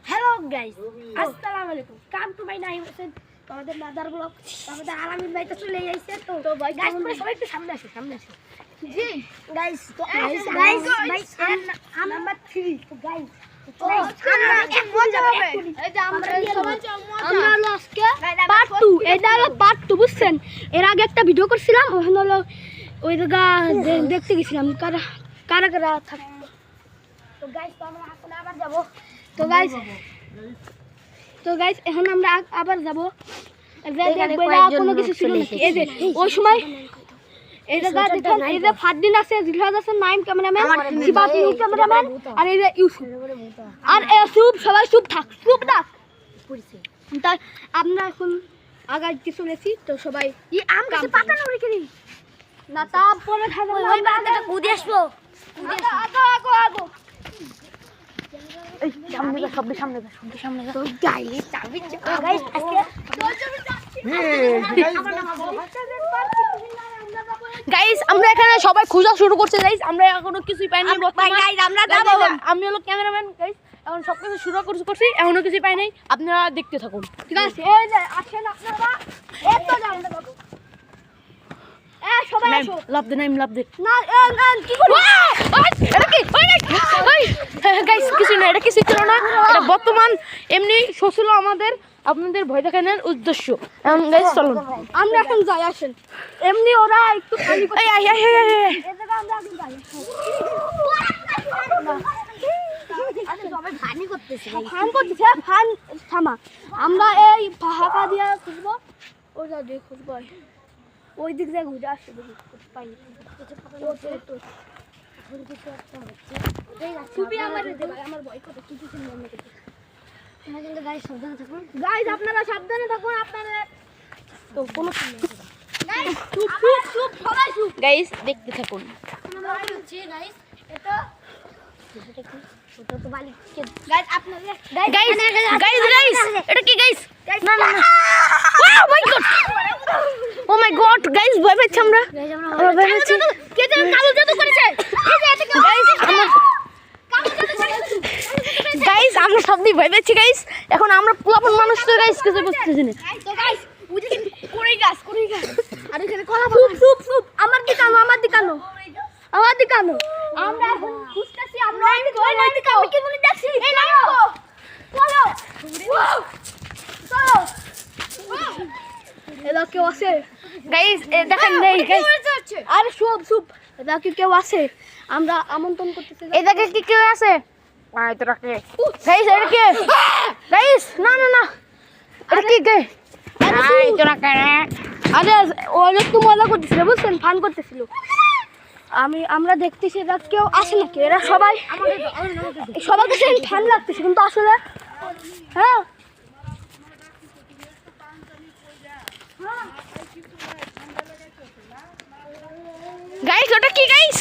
Hello guys, আসসালামু আলাইকুম। Come to my Naim Hossain. আমাদের মাদার ব্লগ, আমাদের আলামিন ভাই তো চলে যাইছে। তো গাইস সবাই একটু সামনে আসো, সামনে আসো। জি গাইস, তো গাইস নাম্বার 3। তো গাইস বুঝছেন, এর আগে একটা ভিডিও করছিলাম, ওখানে হলো ওই জায়গা দেখতে গেছিলাম কারা কারা কারা থাকতো। তো গাইস তো আমরা এখন আবার যাবো। তো গাইস এখন আমরা আবার যাবো। কোনো কিছু ছিল নাকি? এই যে ওই সময় এই জায়গা দেখেন, এই যে ফারদিন আছে, জিলহাদ আছে, Naim cameraman, Sibat new cameraman, আর এই যে ইউসুফ আর ইউসুফ, সবাই চুপ থাক, চুপ থাক। তাই আমরা এখন আগাইতে চলেছি। তো সবাই ই আম গাছে পাতা না উড়ে গেলি না, তারপরে খাবো ওই বাগানটা কুদি আসবো। আগো আগো আগো এই সামনে যা, সবই সামনে যা, সবই সামনে যা। তো গাইস চাবি গাইস আজকে গাইস আমরা এখানে সবাই খোঁজা শুরু করছে। গাইস আমরা এখনো কিছুই পাইনি। গাইস আমরা যাবো। আমি হলো ক্যামেরাম্যান। গাইস এখন সবকিছু শুরু করছি, এখনো কিছু পাই নাই। আপনারা দেখতে থাকুন, ঠিক আছে? এই যে আসেন আপনারা, এই তো যাও আমরা যাবো। সবাই আসো। লাভ দে নাইম, লাভ দে না কি করব? এটা কি? গাইস কিছু না, এটা কিছু ছিল না। এটা বর্তমান এমনি শ্বশুর আমাদের আপনাদের ভয় দেখানোর উদ্দেশ্য। গাইস চলুন আমরা এখন যাই, আসেন। এমনি ওরা একটু খালি এই আই আই আই এই জায়গা আমরা এখন যাই। আরে সবাই ফানি করতেছে, ফান করতেছে, ফান থামা। আমরা এই ফাঁকা দিয়া খুঁজবো, ওই যা দিয়ে খুঁজবো, ওই দিক দিয়ে ঘুরে আসছে, দেখি পাই আমার ভয় করতে কিছু গাইস সাবধানে থাকুন। গাইস আপনারা সাবধানে থাকুন। আপনারা তো কোনো গাইস দেখতে থাকুন। গাইস এটা তো বালি গাইস আপনারা গাইস গাইস গাইস এটা কি গাইস? না না না, ও মাই গড, ও মাই গড গাইস ভয় পাচ্ছি আমরা। আমরা ভয় পাচ্ছি। কে যেন কালো জাদু করেছে। এই যে এটা গাইস আমরা কালো জাদু করেছে। গাইস আমরা সবদি ভয় পাচ্ছি। গাইস এখন আমরা পোলাপন মানুষ তো গাইস কিছু বুঝতেছি না। তো গাইস বুঝি কোড়াই গাছ আর এখানে কলা চুপ চুপ চুপ। আমার দিকে আনো, আমার দিকে আনো, আমার দিকে আনো। আমরা এখন খুঁজতেছি, আমরা ওই দিকে আমি কি বলি দেখছি। এই নাও চলো চলো। এলা কেউ আছে গাইস দেখেন নেই গাইস। আরে চুপ চুপ, এলা কি কেউ আছে? আমরা আমন্ত্রণ করতেছি। এই জায়গা কি কেউ আছে? আয় তো রাখে গাইস। এটা কি গাইস? না না না, এটা কি গে? আয় তো রাখে। আরে ওরা একটু মজা করতেছিল, বুঝছেন, ফান করতেছিল। আমরা দেখতেছি এরা কেউ আসে নাকি। এরা সবাই সবার কাছে ফান লাগতেছে, কিন্তু আসলে হ্যাঁ গাইস ওটা কি গাইস?